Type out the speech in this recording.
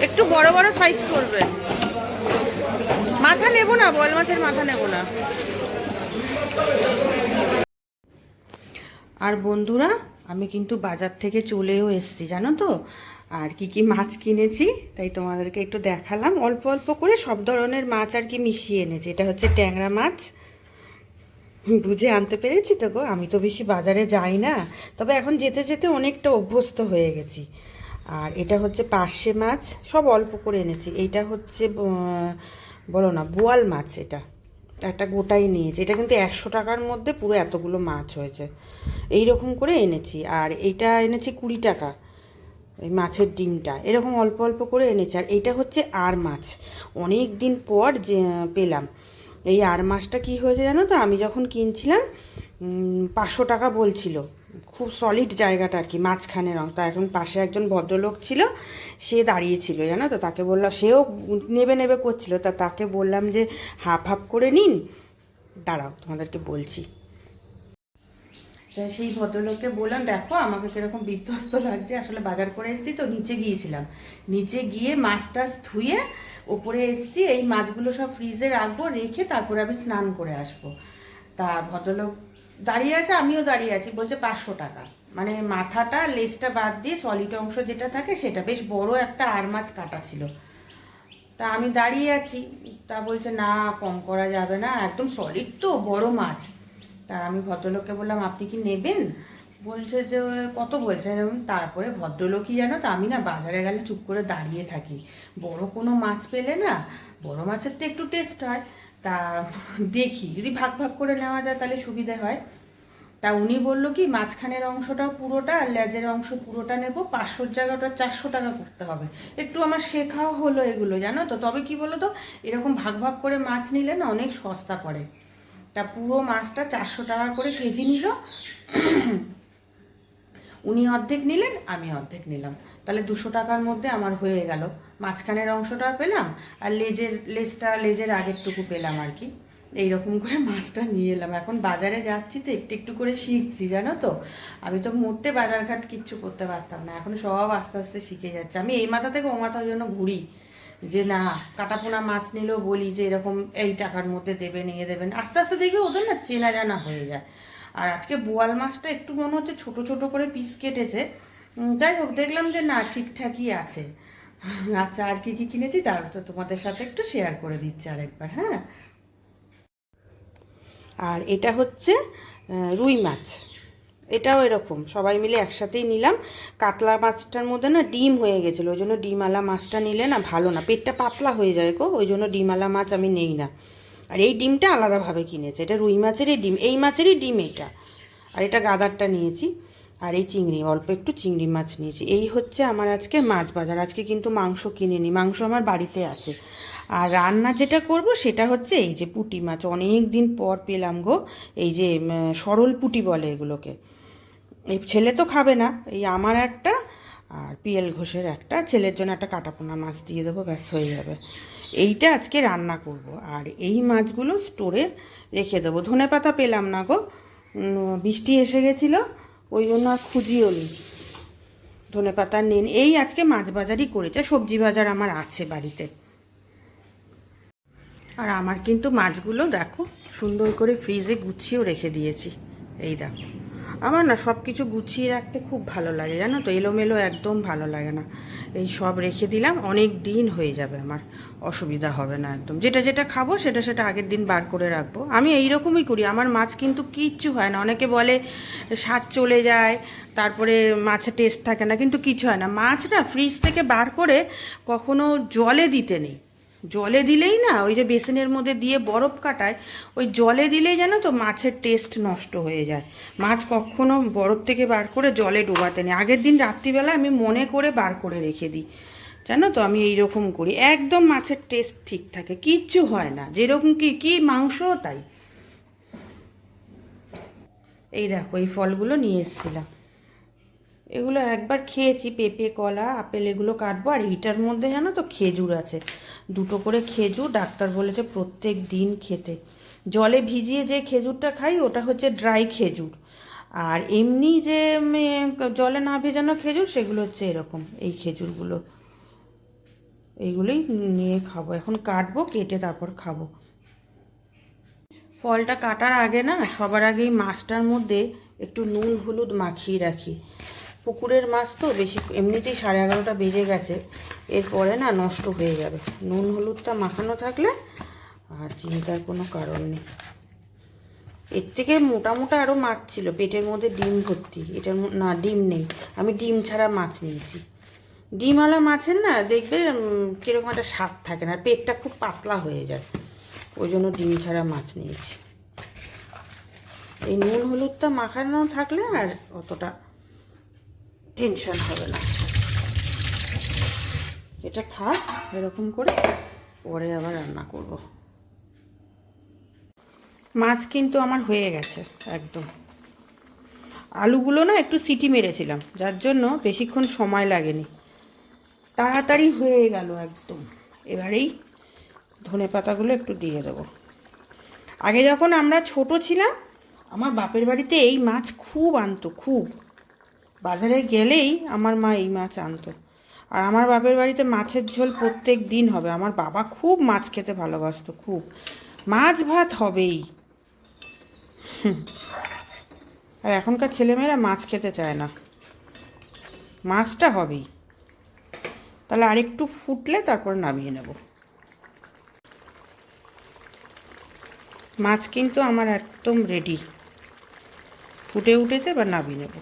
একটু বড় বড় সাইজ করবেন। মাথা নেব না, বোয়াল মাছের মাথা নেব না। আর বন্ধুরা, আমি কিন্তু বাজার থেকে চলেও এসেছি, জানো তো। আর কি কি মাছ কিনেছি তাই তোমাদেরকে একটু দেখালাম। অল্প অল্প করে সব ধরনের মাছ আর কি মিশিয়ে এনেছি। এটা হচ্ছে ট্যাংরা মাছ, বুঝে আনতে পেরেছি তো গো। আমি তো বেশি বাজারে যাই না, তবে এখন যেতে যেতে অনেকটা অভ্যস্ত হয়ে গেছি। আর এটা হচ্ছে পার্শে মাছ, সব অল্প করে এনেছি। এইটা হচ্ছে বলো না বোয়াল মাছ, এটা একটা গোটাই নিয়েছি। এটা কিন্তু 100 টাকার মধ্যে পুরো এতগুলো মাছ হয়েছে, এই রকম করে এনেছি। আর এইটা এনেছি 20 টাকা, এই মাছের ডিমটা এরকম অল্প অল্প করে এনেছি। আর এইটা হচ্ছে আর মাছ, অনেক দিন পর যে পেলাম। এই আর মাছটা কী হয়েছে জানো তো, আমি যখন কিনছিলাম 500 টাকা বলছিল, খুব সলিড জায়গাটা আর কি, মাঝখানে রং। তা এখন পাশে একজন ভদ্রলোক ছিল, সে দাঁড়িয়েছিল জানো তো। তাকে বললাম, সেও নেবে নেবে করছিল, তা তাকে বললাম যে হাফ হাফ করে নিন, দাঁড়াও তোমাদেরকে বলছি। সেই ভদ্রলোককে বললাম, দেখো আমাকে কীরকম বিধ্বস্ত লাগছে, আসলে বাজার করে এসেছি তো, নিচে গিয়েছিলাম, নিচে গিয়ে মাছ টাছ ধুয়ে ওপরে এসেছি। এই মাছগুলো সব ফ্রিজে রাখবো, রেখে তারপরে আমি স্নান করে আসবো। তা ভদ্রলোক দাঁড়িয়ে আছে, আমিও দাঁড়িয়ে আছি, বলছে 500 টাকা। মানে মাথাটা লেজটা বাদ দিয়ে সলিড অংশ যেটা থাকে সেটা, বেশ বড় একটা আর মাছ কাটা ছিল। তা আমি দাঁড়িয়ে আছি, তা বলছে না কম করা যাবে না, একদম সলিড তো বড় মাছ। তা আমি ভদ্রলোককে বললাম, আপনি কি নেবেন? বলছে যে কত বলছে। তারপরে ভদ্রলোকই জানো তো, আমি না বাজারে গেলে চুপ করে দাঁড়িয়ে থাকি, বড় কোনো মাছ পেলে না, বড় মাছের তো একটু টেস্ট হয়, তা দেখি যদি ভাগ ভাগ করে নেওয়া যায় তাহলে সুবিধে হয়। তা উনি বললো কি, মাঝখানের অংশটা পুরোটা আর লেজের অংশ পুরোটা নেব, 500 জায়গাটা 400 টাকা করতে হবে। একটু আমার শেখাও হলো এগুলো, জানো তো। তবে কি বলো তো, এরকম ভাগ ভাগ করে মাছ নিলে না অনেক সস্তা পড়ে। তা পুরো মাছটা 400 টাকা করে কেজি নিল। উনি অর্ধেক নিলেন, আমি অর্ধেক নিলাম, তাহলে 200 টাকার মধ্যে আমার হয়ে গেল। মাঝখানের অংশটা পেলাম, আর লেজের আগেরটুকু পেলাম আর কি। এইরকম করে মাছটা নিয়ে এলাম। এখন বাজারে যাচ্ছি তো একটু একটু করে শিখছি, জানো তো। আমি তো মোটে বাজারঘাট কিচ্ছু করতে পারতাম না, এখন সব আস্তে আস্তে শিখে যাচ্ছে। আমি এই মাথা থেকে ও মাথার জন্য ঘুরি, যে না কাটাপোনা মাছ নিলেও বলি যে এরকম এই টাকার মধ্যে দেবেন, নিয়ে দেবেন। আস্তে আস্তে দেখবে ওদের না চেনা জানা হয়ে যায়। আর আজকে বোয়াল মাছটা একটু মনে হচ্ছে ছোট ছোট করে পিস কেটেছে। যাই হোক, দেখলাম যে না ঠিকঠাকই আছে। আচ্ছা, আর কি কি কিনেছি তার তো তোমাদের সাথে একটু শেয়ার করে দিচ্ছি আরেকবার। হ্যাঁ, আর এটা হচ্ছে রুই মাছ, এটাও এরকম সবাই মিলে একসাথেই নিলাম। কাতলা মাছটার মধ্যে না ডিম হয়ে গেছিলো, ওই জন্য ডিমওয়ালা মাছটা নিলে না ভালো না, পেটটা পাতলা হয়ে যায় গো, ওই জন্য ডিমওয়ালা মাছ আমি নেই না। আর এই ডিমটা আলাদাভাবে কিনেছে, এটা রুই মাছেরই ডিম, এই মাছেরই ডিম এটা। আর এটা গাদারটা নিয়েছি। আর এই চিংড়ি, অল্প একটু চিংড়ি মাছ নিয়েছি। এই হচ্ছে আমার আজকে মাছ বাজার। আজকে কিন্তু মাংস কিনিনি, মাংস আমার বাড়িতে আছে। আর রান্না যেটা করব সেটা হচ্ছে এই যে পুঁটি মাছ, অনেক দিন পর পেলাম গো। এই যে সরল পুঁটি বলে এগুলোকে। এই ছেলে তো খাবে না, এই আমার একটা আর পিএল ঘোষের একটা, ছেলের জন্য একটা কাটাপোনা মাছ দিয়ে দেবো, ব্যাস হয়ে যাবে। এইটা আজকে রান্না করব। আর এই মাছগুলো স্টোরে রেখে দেবো। ধনেপাতা পেলাম না গো, বৃষ্টি এসে গেছিলো, ওই জন্য আর খুঁজিও নি ধনেপাতা নেন। এই আজকে মাছ বাজারই করেছে, সবজি বাজার আমার আছে বাড়িতে। আর আমার কিন্তু মাছগুলো দেখো সুন্দর করে ফ্রিজে গুছিয়েও রেখে দিয়েছি। এই দেখো, আমার না সব কিছু গুছিয়ে রাখতে খুব ভালো লাগে, জানো তো, এলোমেলো একদম ভালো লাগে না। এই সব রেখে দিলাম, অনেক দিন হয়ে যাবে, আমার অসুবিধা হবে না একদম। যেটা যেটা খাবো সেটা সেটা আগের দিন বার করে রাখবো। আমি এইরকমই করি, আমার মাছ কিন্তু কিচ্ছু হয় না। অনেকে বলে স্বাদ চলে যায়, তারপরে মাছের টেস্ট থাকে না, কিন্তু কিছু হয় না। মাছ না ফ্রিজ থেকে বার করে কখনো জলে দিতে নেই। জলে দিলেই না, ওই যে বেসিনের মধ্যে দিয়ে বরফ কাটায়, ওই জলে দিলেই জানো তো মাছের টেস্ট নষ্ট হয়ে যায়। মাছ কখনো বরফ থেকে বার করে জলে ডোবাতে নেই। আগের দিন রাত্রিবেলা আমি মনে করে বার করে রেখে দিই, জানো তো। আমি এইরকম করি, একদম মাছের টেস্ট ঠিক থাকে, কিচ্ছু হয় না। যেরকম কি মাংসও তাই। এই দেখো, এই ফলগুলো নিয়ে এসেছিলাম, এগুলো একবার খেয়েছি, পেঁপে, কলা, আপেল এগুলো কাটবো। আর এইটার মধ্যে জানো তো খেজুর আছে, 2টো করে খেজুর। ডাক্তার বলেছে প্রত্যেক দিন খেতে। জলে ভিজিয়ে যে খেজুরটা খাই ওটা হচ্ছে ড্রাই খেজুর, আর এমনি যে জলে না ভেজানো খেজুর সেগুলো হচ্ছে এরকম, এই খেজুরগুলো। এইগুলোই নিয়ে খাবো। এখন কাটবো, কেটে তারপর খাবো। ফলটা কাটার আগে না, সবার আগেই মাছটার মধ্যে একটু নুন হলুদ মাখিয়ে রাখি। পুকুরের মাছ তো বেশি, এমনিতেই 11:30টা বেজে গেছে, এরপরে না নষ্ট হয়ে যাবে। নুন হলুদটা মাখানো থাকলে আর চিন্তার কোনো কারণ নেই। এর থেকে মোটা মোটা আরও মাছ ছিল, পেটের মধ্যে ডিম ভর্তি। এটার না, ডিম নেই, আমি ডিম ছাড়া মাছ নিয়েছি। ডিমওয়ালা মাছের না দেখবে কীরকম একটা স্বাদ থাকে না, পেটটা খুব পাতলা হয়ে যায়, ওই জন্য ডিম ছাড়া মাছ নিয়েছি। এই নুন হলুদটা মাখানো থাকলে আর অতটা টেনশন হবে না। এটা থাক এরকম করে, পরে আবার রান্না করব। মাছ কিন্তু আমার হয়ে গেছে একদম। আলুগুলো না একটু সিটি মেরেছিলাম, যার জন্য বেশিক্ষণ সময় লাগেনি, তাড়াতাড়ি হয়ে গেল একদম। এবারেই ধনেপাতাগুলো একটু দিয়ে দেবো। আগে যখন আমরা ছোট ছিলাম, আমার বাপের বাড়িতে এই মাছ খুব আনতো, খুব। বাজারে গেলেই আমার মা এই মাছ আনতো। আর আমার বাপের বাড়িতে মাছের ঝোল প্রত্যেক দিন হবে। আমার বাবা খুব মাছ খেতে ভালোবাসতো, খুব। মাছ ভাত হবেই। আর এখনকার ছেলেমেয়েরা মাছ খেতে চায় না, মাছটা হবেই। তাহলে আরেকটু ফুটলে তারপর নামিয়ে নেব। মাছ কিন্তু আমার একদম রেডি, ফুটে উঠেছে, এবার নামিয়ে নেব।